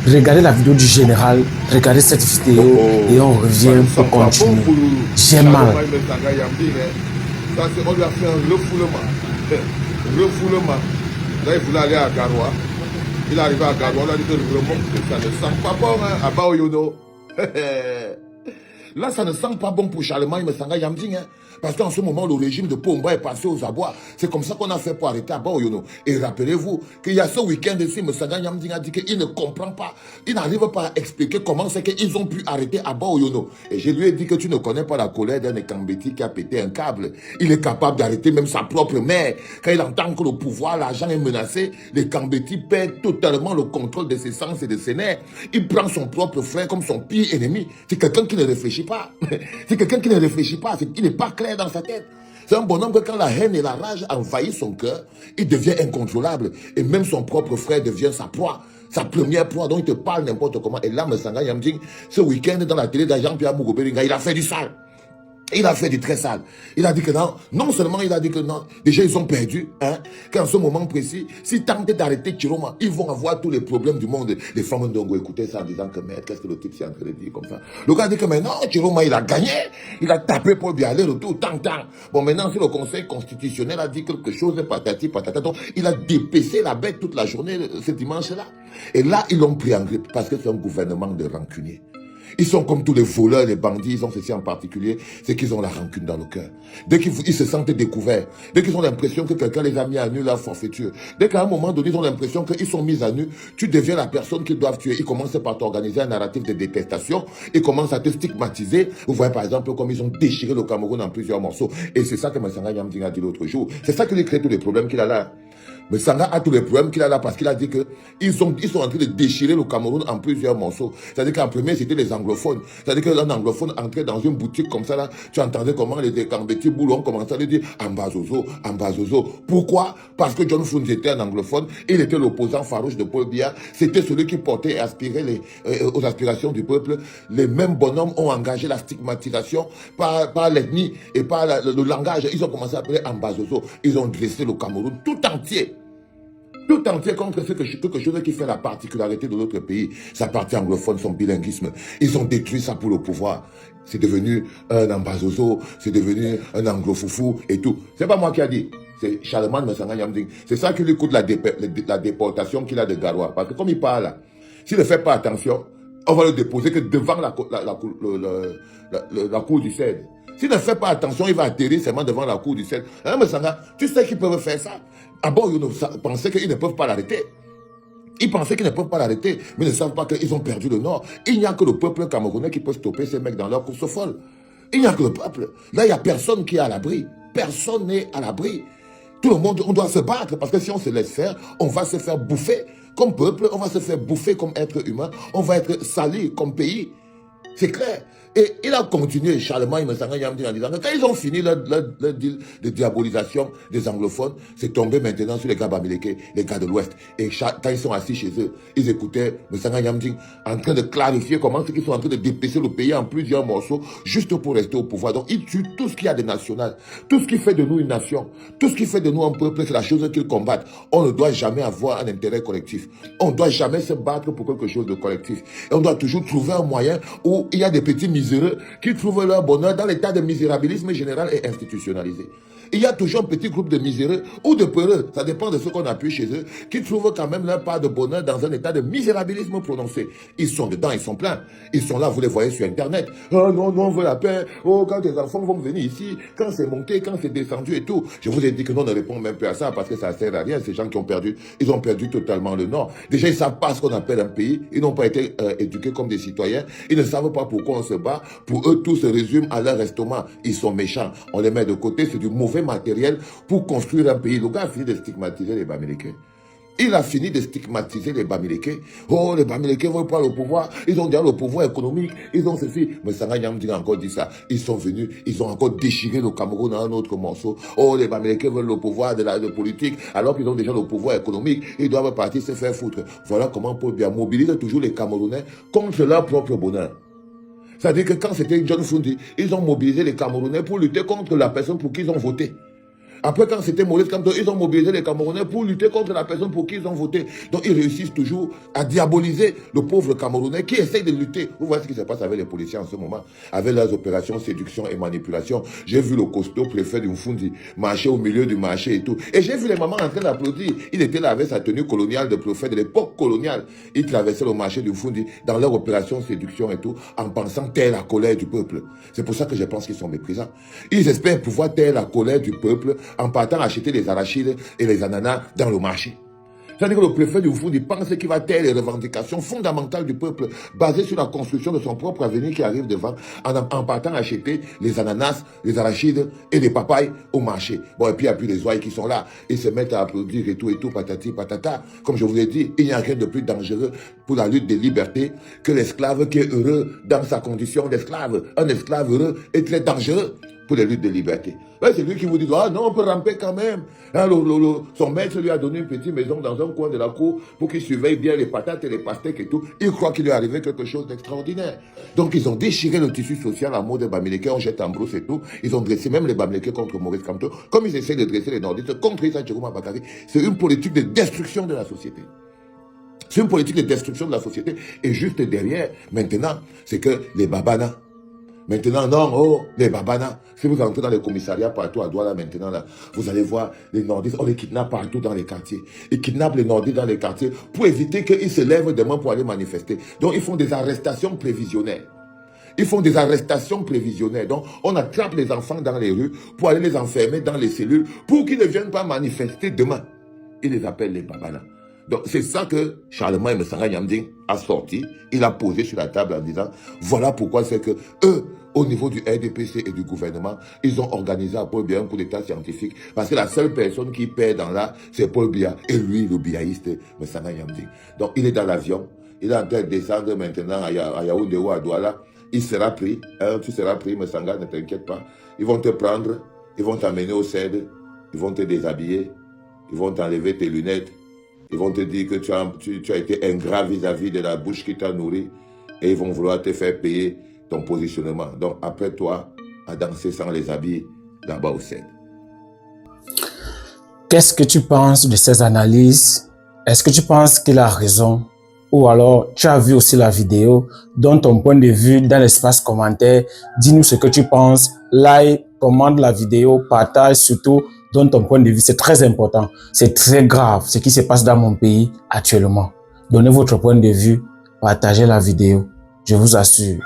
Regardez la vidéo du général, regardez cette vidéo et on revient pour continuer. J'ai mal. Ça, on lui a fait un refoulement. Refoulement. Là, il voulait aller à Garoua. Il est arrivé à Garoua, on a dit que remonte, ça ne sent pas bon hein, à Baoyono. Là, ça ne sent pas bon pour Charlemagne Messanga Yamding. Hein, parce qu'en ce moment, le régime de Pomba est passé aux abois. C'est comme ça qu'on a fait pour arrêter à Baoyono. Et rappelez-vous qu'il y a ce week-end ici, Messanga Yamding a dit qu'il ne comprend pas. Il n'arrive pas à expliquer comment c'est qu'ils ont pu arrêter à Baoyono. Et je lui ai dit que tu ne connais pas la colère d'un Ekambeti qui a pété un câble. Il est capable d'arrêter même sa propre mère. Quand il entend que le pouvoir, l'argent est menacé, l'Ekambeti perd totalement le contrôle de ses sens et de ses nerfs. Il prend son propre frère comme son pire ennemi. C'est quelqu'un qui ne réfléchit pas. C'est quelqu'un qui ne réfléchit pas. Il n'est pas clair dans sa tête. C'est un bonhomme que quand la haine et la rage envahissent son cœur, il devient incontrôlable. Et même son propre frère devient sa proie. Sa première proie, dont il te parle n'importe comment. Et là, Messanga Yamding, ce week-end, dans la télé d'Jean-Pierre Mougoberinga, il a fait du sale. Il a fait du très sale. Il a dit que non, non seulement il a dit que non, déjà ils ont perdu, hein, qu'en ce moment précis, s'ils tentent d'arrêter Chiroma, ils vont avoir tous les problèmes du monde. Les femmes d'Ongo écoutaient ça en disant que, mais qu'est-ce que le type s'est en train de dire comme ça. Le gars dit que, mais non, Chiroma, il a gagné. Il a tapé pour lui aller retour, tant. Bon, maintenant, si le Conseil constitutionnel a dit quelque chose, patati, patata, donc il a dépecé la bête toute la journée, ce dimanche-là. Et là, ils l'ont pris en grippe, parce que c'est un gouvernement de rancuniers. Ils sont comme tous les voleurs, les bandits, ils ont ceci en particulier, c'est qu'ils ont la rancune dans le cœur. Dès qu'ils se sentent découverts, dès qu'ils ont l'impression que quelqu'un les a mis à nu leur forfaiture, dès qu'à un moment donné, ils ont l'impression qu'ils sont mis à nu, tu deviens la personne qu'ils doivent tuer. Ils commencent par t'organiser un narratif de détestation, ils commencent à te stigmatiser. Vous voyez par exemple comme ils ont déchiré le Cameroun en plusieurs morceaux. Et c'est ça que Messanga Yamding a dit l'autre jour. C'est ça qui lui crée tous les problèmes qu'il a là. Mais Sanga a tous les problèmes qu'il a là parce qu'il a dit qu'ils sont en train de déchirer le Cameroun en plusieurs morceaux. C'est-à-dire qu'en premier, c'était les anglophones. C'est-à-dire qu'un anglophone entrait dans une boutique comme ça, là, tu entendais comment les Ekambeti boulons commençaient à lui dire Ambazozo, Ambazozo. Pourquoi? Parce que John Funds était un anglophone, il était l'opposant farouche de Paul Biya, c'était celui qui portait et aspirait aux aspirations du peuple. Les mêmes bonhommes ont engagé la stigmatisation par l'ethnie et par le langage. Ils ont commencé à appeler Ambazozo. Ils ont dressé le Cameroun tout entier. Tout entier contre quelque chose qui fait la particularité de notre pays. Sa partie anglophone, son bilinguisme. Ils ont détruit ça pour le pouvoir. C'est devenu un ambazozo, c'est devenu un anglofoufou et tout. C'est pas moi qui a dit. C'est Charlemagne Messanga Yamding. C'est ça qui lui coûte la déportation qu'il a de Garoua. Parce que comme il parle là, s'il ne fait pas attention, on va le déposer que devant la cour du CED. S'il ne fait pas attention, il va atterrir seulement devant la cour du CED. Hein, Messanga, tu sais qu'ils peuvent faire ça. Ah bon, ils pensaient qu'ils ne peuvent pas l'arrêter. Ils pensaient qu'ils ne peuvent pas l'arrêter, mais ils ne savent pas qu'ils ont perdu le Nord. Il n'y a que le peuple camerounais qui peut stopper ces mecs dans leur course folle. Il n'y a que le peuple. Là, il n'y a personne qui est à l'abri. Personne n'est à l'abri. Tout le monde, on doit se battre, parce que si on se laisse faire, on va se faire bouffer comme peuple, on va se faire bouffer comme être humain, on va être sali comme pays. C'est clair. Et il a continué, Charlemagne Messanga Yamding, en disant que quand ils ont fini leur deal de diabolisation des anglophones, c'est tombé maintenant sur les gars bamileke, les gars de l'Ouest. Et quand ils sont assis chez eux, ils écoutaient Messanga Yamding en train de clarifier comment c'est qu'ils sont en train de dépêcher le pays en plusieurs morceaux, juste pour rester au pouvoir. Donc ils tuent tout ce qu'il y a de national, tout ce qui fait de nous une nation, tout ce qui fait de nous un peuple, c'est la chose qu'ils combattent. On ne doit jamais avoir un intérêt collectif. On ne doit jamais se battre pour quelque chose de collectif. Et on doit toujours trouver un moyen où il y a des petits miséreux qui trouvent leur bonheur dans l'état de misérabilisme général et institutionnalisé. Il y a toujours un petit groupe de miséreux ou de peureux, ça dépend de ce qu'on appuie chez eux, qui trouvent quand même leur part de bonheur dans un état de misérabilisme prononcé. Ils sont dedans, ils sont pleins. Ils sont là, vous les voyez sur Internet. Oh non, non, on veut la paix. Oh, quand les enfants vont venir ici, quand c'est monté, quand c'est descendu et tout. Je vous ai dit que non, on ne répond même plus à ça parce que ça ne sert à rien. Ces gens qui ont perdu, ils ont perdu totalement le Nord. Déjà, ils ne savent pas ce qu'on appelle un pays. Ils n'ont pas été éduqués comme des citoyens. Ils ne savent pas pourquoi on se bat. Pour eux, tout se résume à leur estomac. Ils sont méchants. On les met de côté. C'est du mauvais matériel pour construire un pays. Le gars a fini de stigmatiser les Bamileke. Il a fini de stigmatiser les Bamileke. Oh, les Bamileke veulent pas le pouvoir. Ils ont déjà le pouvoir économique. Ils ont ceci. Mais Sanga Yamding a encore dit ça. Ils sont venus. Ils ont encore déchiré le Cameroun dans un autre morceau. Oh, les Bamileke veulent le pouvoir de politique. Alors qu'ils ont déjà le pouvoir économique. Ils doivent partir se faire foutre. Voilà comment Paul Biya mobilise toujours les Camerounais contre leur propre bonheur. C'est-à-dire que quand c'était John Fundi, ils ont mobilisé les Camerounais pour lutter contre la personne pour qui ils ont voté. Après, quand c'était Maurice Kamto, ils ont mobilisé les Camerounais pour lutter contre la personne pour qui ils ont voté. Donc, ils réussissent toujours à diaboliser le pauvre Camerounais qui essaye de lutter. Vous voyez ce qui se passe avec les policiers en ce moment, avec leurs opérations séduction et manipulation. J'ai vu le costaud préfet du Mfundi marcher au milieu du marché et tout. Et j'ai vu les mamans en train d'applaudir. Il était là avec sa tenue coloniale de préfet de l'époque coloniale. Il traversait le marché du Mfundi dans leur opération séduction et tout, en pensant taire la colère du peuple. C'est pour ça que je pense qu'ils sont méprisants. Ils espèrent pouvoir taire la colère du peuple en partant acheter les arachides et les ananas dans le marché. C'est-à-dire que le préfet du Mfundi pense qu'il va taire les revendications fondamentales du peuple basées sur la construction de son propre avenir qui arrive devant en partant acheter les ananas, les arachides et les papayes au marché. Bon, et puis il y a plus les oies qui sont là. Ils se mettent à applaudir et tout, patati, patata. Comme je vous l'ai dit, il n'y a rien de plus dangereux pour la lutte des libertés que l'esclave qui est heureux dans sa condition d'esclave. Un esclave heureux est très dangereux pour les luttes de liberté. C'est lui qui vous dit, ah non, on peut ramper quand même. Hein, son maître lui a donné une petite maison dans un coin de la cour pour qu'il surveille bien les patates et les pastèques et tout. Il croit qu'il lui est arrivé quelque chose d'extraordinaire. Donc ils ont déchiré le tissu social à mot des Bamileke, on jette en brousse et tout. Ils ont dressé même les Bamileke contre Maurice Kamto, comme ils essaient de dresser les nordistes contre Issa Djirouma Bakary. C'est une politique de destruction de la société. C'est une politique de destruction de la société. Et juste derrière, maintenant, c'est que les Babana, maintenant, non, oh, les Babana, si vous entrez dans les commissariats partout à Douala maintenant, là, vous allez voir les nordistes, on les kidnappe partout dans les quartiers. Ils kidnappent les nordistes dans les quartiers pour éviter qu'ils se lèvent demain pour aller manifester. Donc, ils font des arrestations prévisionnelles. Ils font des arrestations prévisionnelles. Donc, on attrape les enfants dans les rues pour aller les enfermer dans les cellules pour qu'ils ne viennent pas manifester demain. Ils les appellent les Babana. Donc, c'est ça que Charlemagne Messanga Nyamding a sorti. Il a posé sur la table en disant, voilà pourquoi c'est que eux, au niveau du RDPC et du gouvernement, ils ont organisé à Paul Biya un coup d'état scientifique. Parce que la seule personne qui perd dans là, c'est Paul Biya. Et lui, le biaïste, Messanga Nyamding. Donc, il est dans l'avion. Il est en train de descendre maintenant à Yaoundé ou à Douala. Il sera pris. Hein, tu seras pris, Messanga, ne t'inquiète pas. Ils vont te prendre. Ils vont t'amener au CED. Ils vont te déshabiller. Ils vont t'enlever tes lunettes. Ils vont te dire que tu as été ingrat vis-à-vis de la bouche qui t'a nourri et ils vont vouloir te faire payer ton positionnement. Donc, après toi, à danser sans les habits, là-bas au CED. Qu'est-ce que tu penses de ces analyses? Est-ce que tu penses qu'il a raison? Ou alors, tu as vu aussi la vidéo, donne ton point de vue dans l'espace commentaire, dis-nous ce que tu penses, like, commente la vidéo, partage surtout, donne ton point de vue, c'est très important, c'est très grave ce qui se passe dans mon pays actuellement. Donnez votre point de vue, partagez la vidéo, je vous assure.